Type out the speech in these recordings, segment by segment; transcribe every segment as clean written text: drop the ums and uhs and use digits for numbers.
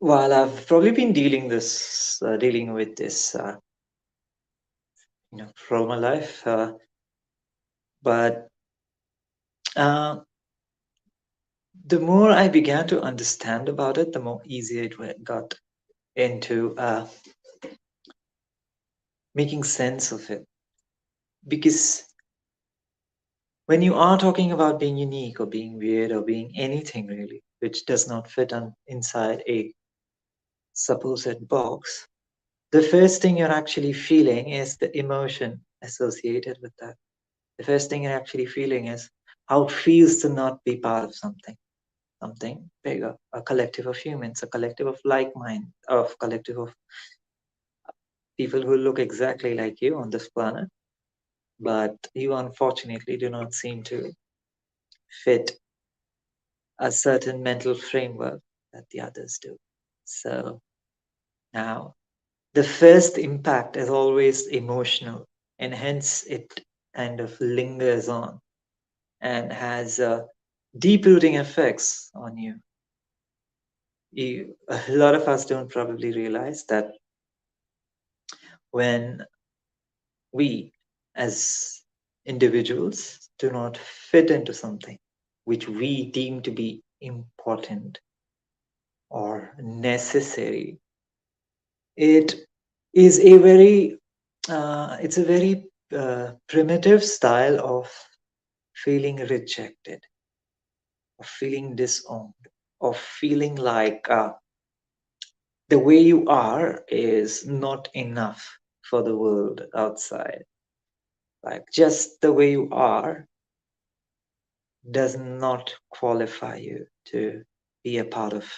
While I've probably been dealing with this, throughout my life, but uh, the more I began to understand about it, the more easier got into making sense of it. Because when you are talking about being unique or being weird or being anything really, which does not fit inside a supposed box, the first thing you're actually feeling is the emotion associated with that. The first thing you're actually feeling is how it feels to not be part of something bigger, a collective of humans, a collective of like mind, of collective of people who look exactly like you on this planet, but you unfortunately do not seem to fit a certain mental framework that the others do. So now the first impact is always emotional, and hence it kind of lingers on and has deep rooting effects on you. A lot of us don't probably realize that when we as individuals do not fit into something which we deem to be important or necessary, it is a very it's a very primitive style of feeling rejected, of feeling disowned, of feeling like the way you are is not enough for the world outside. Like just the way you are does not qualify you to be a part of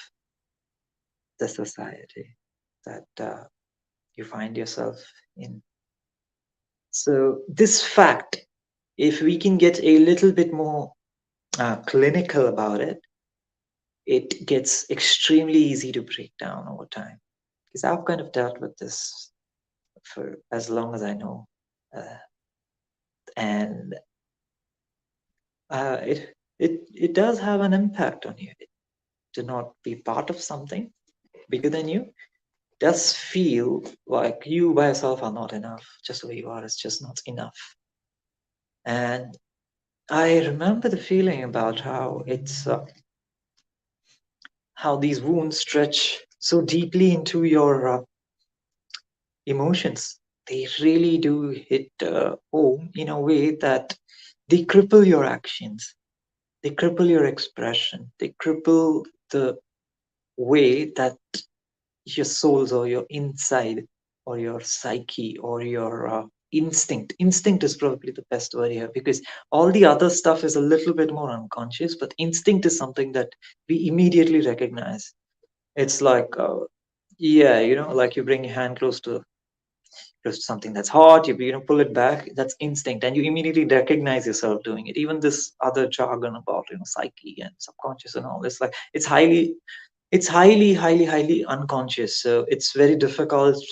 the society that you find yourself in. So, this fact, if we can get a little bit more clinical about it, it gets extremely easy to break down over time. Because I've kind of dealt with this for as long as I know. Uh, and it does have an impact on you. To not be part of something bigger than you does feel like you by yourself are not enough. Just the way you are is just not enough. And I remember the feeling about how how these wounds stretch so deeply into your emotions. They really do hit home in a way that they cripple your actions, they cripple your expression, they cripple the way that your souls or your inside or your psyche or your instinct is probably the best word here, because all the other stuff is a little bit more unconscious, but instinct is something that we immediately recognize. It's like yeah, like you bring your hand close to something that's hot, you pull it back, that's instinct, and you immediately recognize yourself doing it. Even this other jargon about psyche and subconscious and all this, like it's highly unconscious, so it's very difficult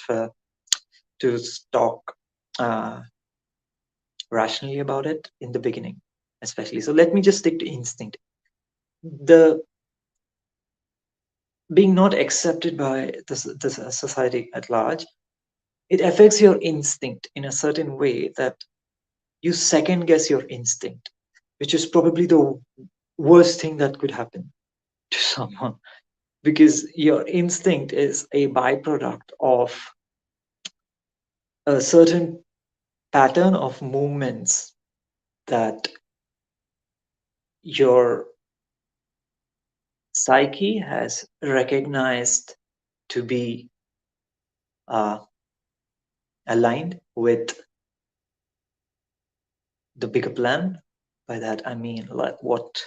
to talk uh, rationally about it in the beginning, especially. So let me just stick to instinct. The being not accepted by the society at large, it affects your instinct in a certain way that you second guess your instinct, which is probably the worst thing that could happen to someone, because your instinct is a byproduct of a certain pattern of movements that your psyche has recognized to be uh, aligned with the bigger plan. By that, I mean like what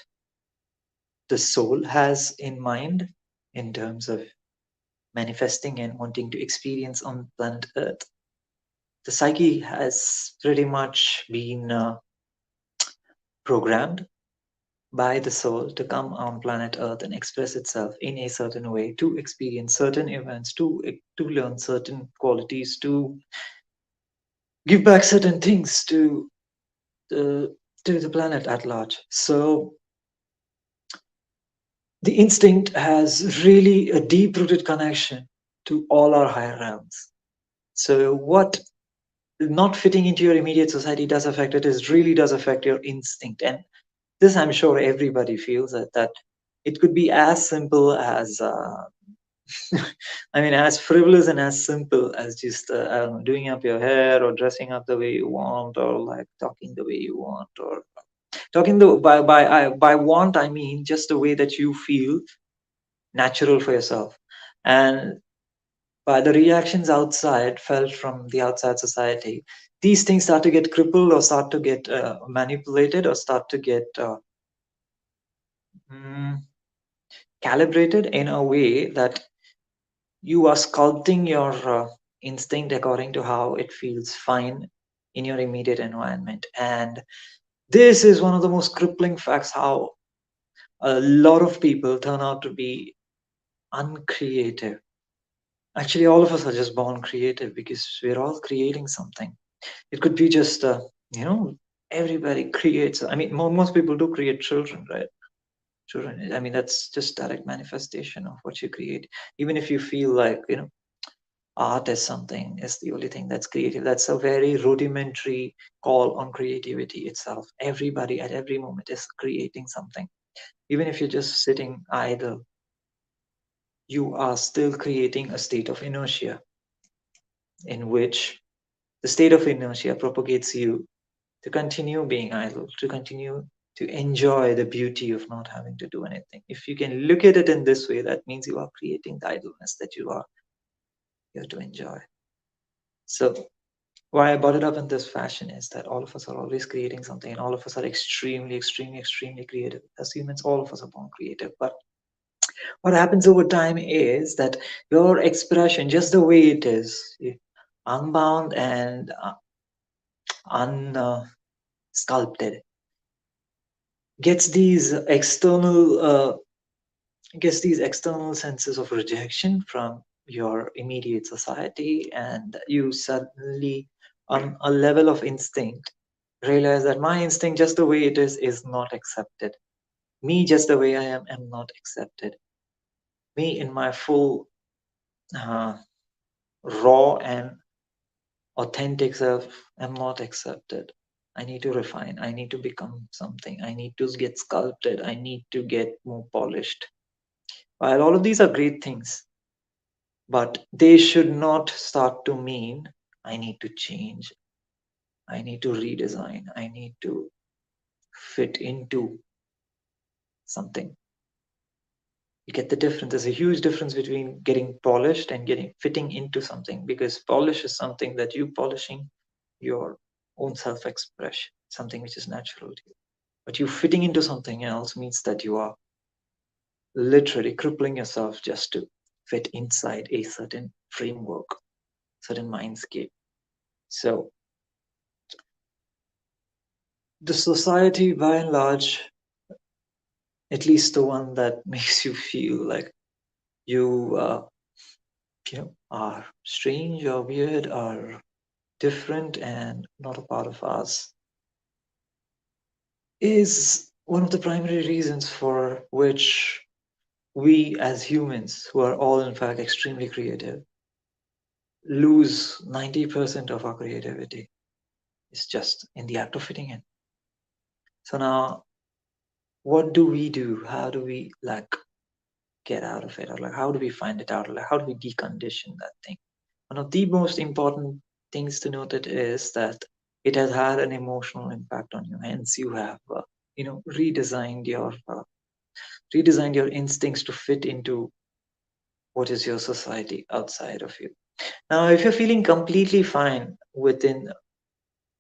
the soul has in mind in terms of manifesting and wanting to experience on planet Earth. The psyche has pretty much been programmed by the soul to come on planet Earth and express itself in a certain way, to experience certain events, to learn certain qualities, to give back certain things the to the planet at large. So The instinct has really a deep rooted connection to all our higher realms. So, what not fitting into your immediate society does affect it is really does affect your instinct. And this, I'm sure everybody feels that it could be as simple as I mean, as frivolous and as simple as just I don't know, doing up your hair or dressing up the way you want, or like talking the way you want, or talking the by want I mean just the way that you feel natural for yourself, and by the reactions outside felt from the outside society, these things start to get crippled or start to get manipulated or start to get mm, calibrated in a way that you are sculpting your instinct according to how it feels fine in your immediate environment. And this is one of the most crippling facts, how a lot of people turn out to be uncreative. Actually, all of us are just born creative because we're all creating something. It could be just you know everybody creates. I mean, most people do create children, right? Children, I mean, that's just direct manifestation of what you create. Even if you feel like, art is something, is the only thing that's creative, that's a very rudimentary call on creativity itself. Everybody at every moment is creating something. Even if you're just sitting idle, you are still creating a state of inertia, in which the state of inertia propagates you to continue being idle, to continue to enjoy the beauty of not having to do anything. If you can look at it in this way, that means you are creating the idleness that you are here to enjoy. So, why I brought it up in this fashion is that all of us are always creating something, and all of us are extremely, extremely, extremely creative. As humans, all of us are born creative. But what happens over time is that your expression, just the way it is, unbound and unsculpted, gets these external senses of rejection from your immediate society, and you suddenly, on a level of instinct, realize that my instinct, just the way it is not accepted. Me, just the way I am not accepted. Me in my full, uh, raw and authentic self am not accepted. I need to refine. I need to become something. I need to get sculpted. I need to get more polished. While all of these are great things, but they should not start to mean I need to change. I need to redesign. I need to fit into something. You get the difference. There's a huge difference between getting polished and getting fitting into something, because polish is something that you polishing your own self-expression, something which is natural to you. But you fitting into something else means that you are literally crippling yourself just to fit inside a certain framework, certain mindscape. So the society, by and large, at least the one that makes you feel like you, are strange or weird or different and not a part of us, is one of the primary reasons for which we as humans, who are all in fact extremely creative, lose 90% of our creativity. It's just in the act of fitting in. So now, what do we do? How do we get out of it? Or how do we find it out? Or how do we decondition that thing? One of the most important things to note it is that it has had an emotional impact on you. Hence, you have, redesigned your instincts to fit into what is your society outside of you. Now, if you're feeling completely fine within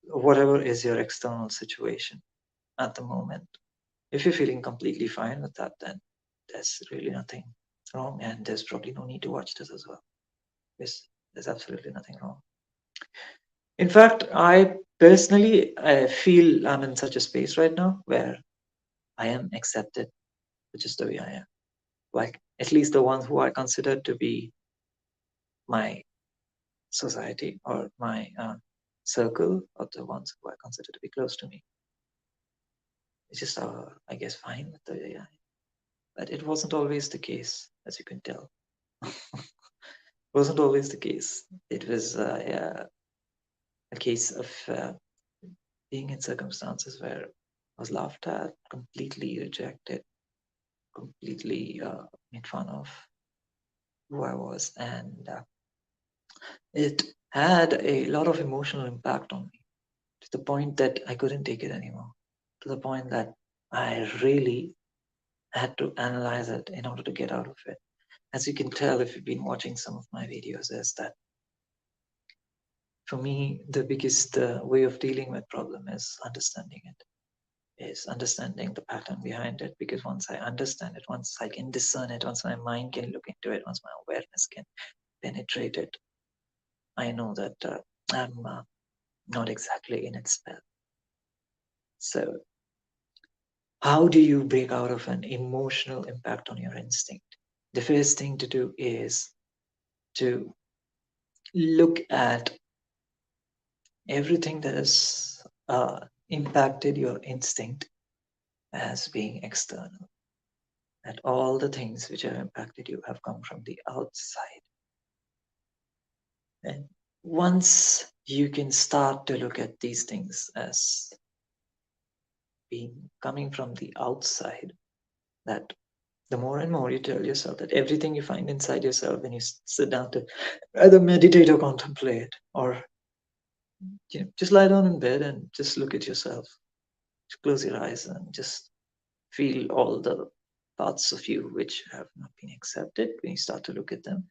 whatever is your external situation at the moment, if you're feeling completely fine with that, then there's really nothing wrong, and there's probably no need to watch this as well. There's absolutely nothing wrong. In fact, I feel I'm in such a space right now where I am accepted for just the way I am. Like, at least the ones who I consider to be my society or my circle, or the ones who I consider to be close to me, it's just, I guess, fine with the way I am. But it wasn't always the case, as you can tell. Wasn't always the case. It was a case of being in circumstances where I was laughed at, completely rejected, completely made fun of who I was, and it had a lot of emotional impact on me to the point that I couldn't take it anymore. To the point that I really had to analyze it in order to get out of it. As you can tell if you've been watching some of my videos, is that for me the biggest way of dealing with problem is understanding it, is understanding the pattern behind it. Because once I understand it, once I can discern it, once my mind can look into it, once my awareness can penetrate it, I know that I'm not exactly in its spell. So how do you break out of an emotional impact on your instinct? The first thing to do is to look at everything that has impacted your instinct as being external. That all the things which have impacted you have come from the outside. And once you can start to look at these things as being coming from the outside, that the more and more you tell yourself that everything you find inside yourself when you sit down to either meditate or contemplate, or just lie down in bed and just look at yourself, just close your eyes and just feel all the parts of you which have not been accepted. When you start to look at them,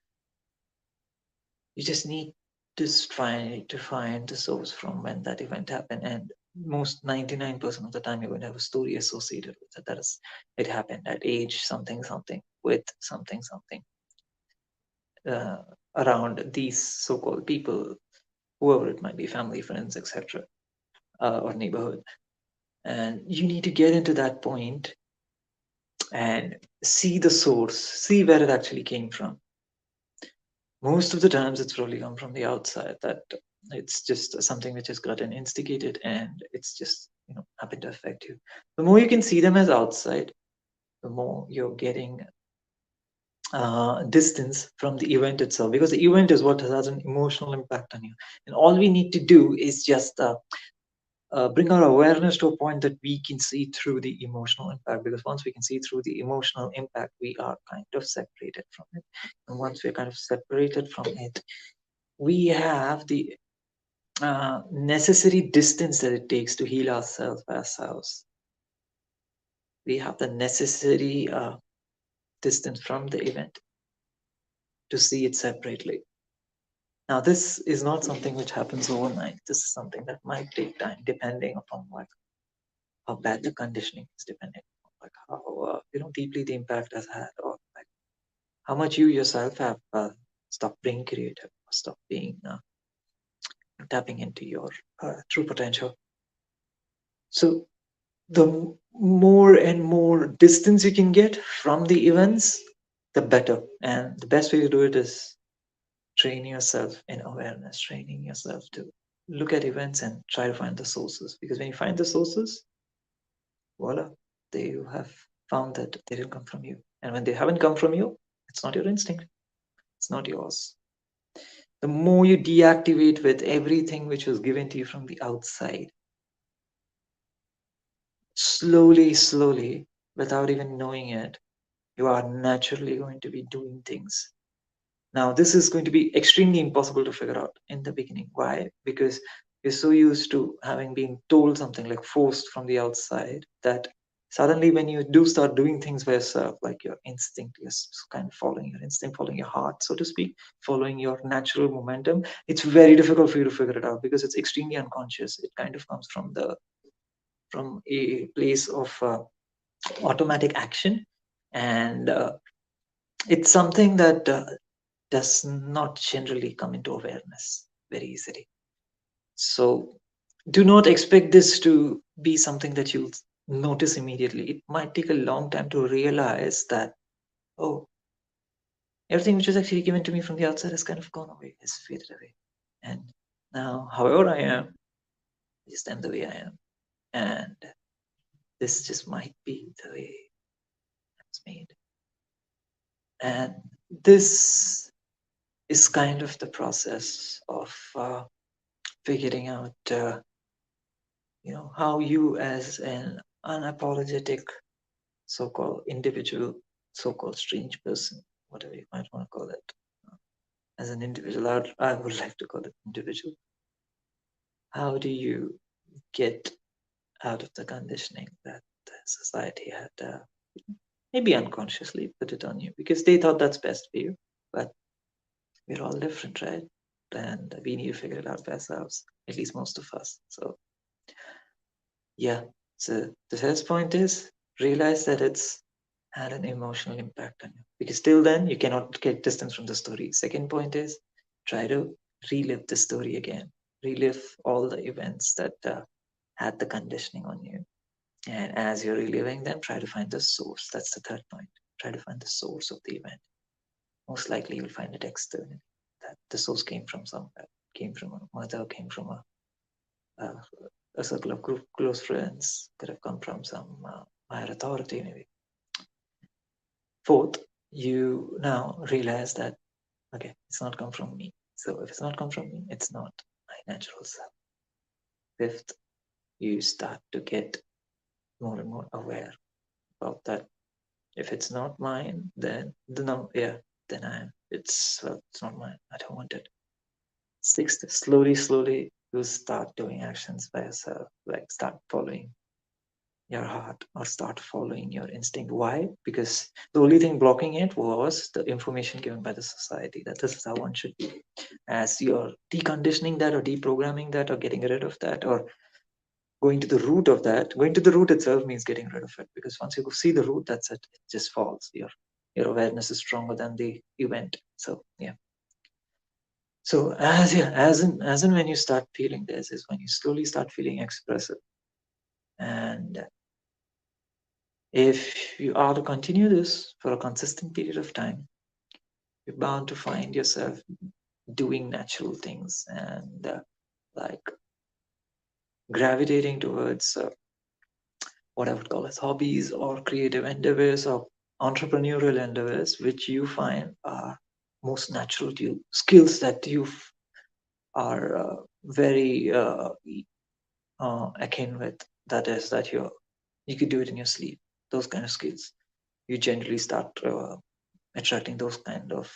you just need to try to find the source from when that event happened. And most 99% of the time you're going to have a story associated with it. That is, it happened at age something something with something something, around these so-called people, whoever it might be, family, friends, etc., or neighborhood. And you need to get into that point and see the source, see where it actually came from. Most of the times it's probably come from the outside, that it's just something which has gotten instigated and it's just happened to affect you. The more you can see them as outside, the more you're getting distance from the event itself, because the event is what has an emotional impact on you. And all we need to do is just bring our awareness to a point that we can see through the emotional impact. Because once we can see through the emotional impact, we are kind of separated from it. And once we're kind of separated from it, we have the necessary distance that it takes to heal ourselves by ourselves. We have the necessary distance from the event to see it separately. Now, this is not something which happens overnight. This is something that might take time, depending upon how bad the conditioning is, depending on how deeply the impact has had, or how much you yourself have stopped being creative, or stopped being tapping into your true potential. So the more and more distance you can get from the events, the better. And the best way to do it is train yourself in awareness, training yourself to look at events and try to find the sources. Because when you find the sources, voila, you have found that they didn't come from you. And when they haven't come from you, it's not your instinct, it's not yours. The more you deactivate with everything which was given to you from the outside, slowly, without even knowing it, you are naturally going to be doing things. Now, this is going to be extremely impossible to figure out in the beginning. Why? Because you're so used to having been told something, like forced from the outside, that suddenly when you do start doing things by yourself, like your instinct is kind of following your instinct, following your heart, so to speak, following your natural momentum, it's very difficult for you to figure it out because it's extremely unconscious. It kind of comes from a place of automatic action, and it's something that does not generally come into awareness very easily. So do not expect this to be something that you'll notice immediately. It might take a long time to realize that, oh, everything which was actually given to me from the outside has kind of gone away, has faded away. And now, however I am, I just am the way I am. And this just might be the way I'm was made. And this is kind of the process of figuring out, how you as an unapologetic so-called individual, so-called strange person, whatever you might want to call it, as an individual, I would like to call it individual. How do you get out of the conditioning that the society had maybe unconsciously put it on you because they thought that's best for you, but we're all different, right? And we need to figure it out for ourselves, at least most of us. So yeah, so the first point is realize that it's had an emotional impact on you, because till then you cannot get distance from the story. Second point is try to relive the story again, relive all the events that had the conditioning on you. And as you're reliving them, try to find the source. That's the third point. Try to find the source of the event. Most likely you'll find it externally. That the source came from somewhere, came from a mother, came from a circle of group, close friends, could have come from some higher authority, maybe. Fourth, you now realize that, okay, it's not come from me. So if it's not come from me, it's not my natural self. Fifth, you start to get more and more aware about that. If it's not mine, then no, yeah, then it's not mine. I don't want it. Sixth, slowly, you start doing actions by yourself, like start following your heart or start following your instinct. Why? Because the only thing blocking it was the information given by the society that this is how one should be. As you're deconditioning that or deprogramming that or getting rid of that or going to the root of that, going to the root itself means getting rid of it, because once you see the root, that's it. It just falls. Your awareness is stronger than the event. So yeah. So as in when you start feeling this is when you slowly start feeling expressive. And if you are to continue this for a consistent period of time, you're bound to find yourself doing natural things and like gravitating towards what I would call as hobbies or creative endeavors or entrepreneurial endeavors, which you find are most natural to you, skills that you are very akin with. That is, that you could do it in your sleep. Those kind of skills, you generally start attracting those kind of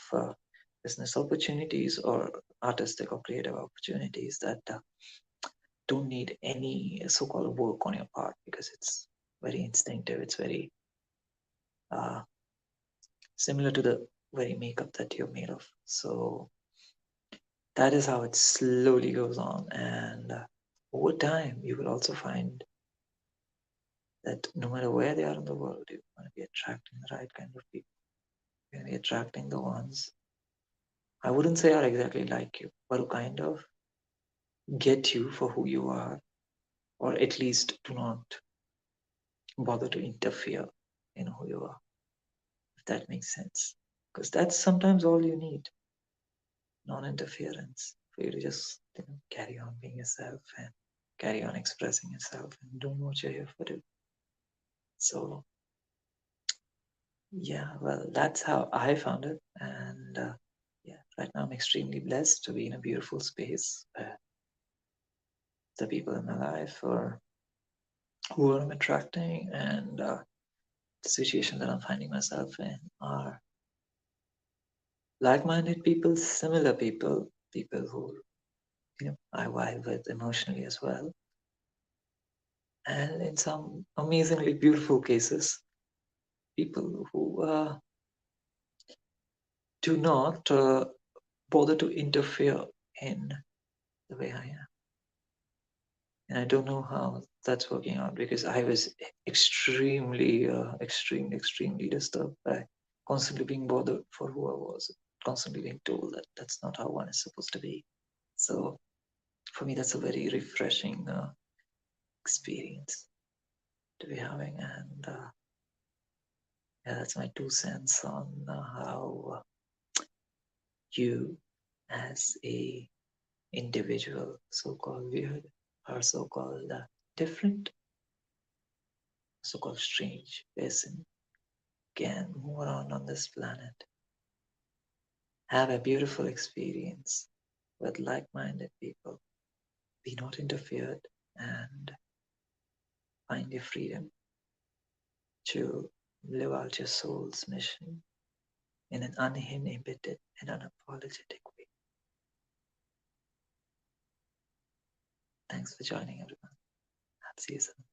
business opportunities or artistic or creative opportunities that don't need any so-called work on your part, because it's very instinctive. It's very similar to the very makeup that you're made of. So that is how it slowly goes on. And over time, you will also find that no matter where they are in the world, you're going to be attracting the right kind of people. You're going to be attracting the ones, I wouldn't say are exactly like you, but who kind of get you for who you are, or at least do not bother to interfere in who you are, if that makes sense. Because that's sometimes all you need, non-interference, for you to just carry on being yourself and carry on expressing yourself and doing what you're here for. Do. So yeah, well, that's how I found it. And yeah, right now I'm extremely blessed to be in a beautiful space where the people in my life or who I'm attracting and the situation that I'm finding myself in are like-minded people, similar people, people who I vibe with emotionally as well. And in some amazingly beautiful cases, people who do not bother to interfere in the way I am. And I don't know how that's working out, because I was extremely disturbed by constantly being bothered for who I was, constantly being told that that's not how one is supposed to be. So for me, that's a very refreshing experience to be having. And yeah, that's my 2 cents on how you as a individual, so-called weird or so-called different, so-called strange person again move on this planet. Have a beautiful experience with like-minded people. Be not interfered and find your freedom to live out your soul's mission in an uninhibited and unapologetic way. Thanks for joining, everyone. I'll see you soon.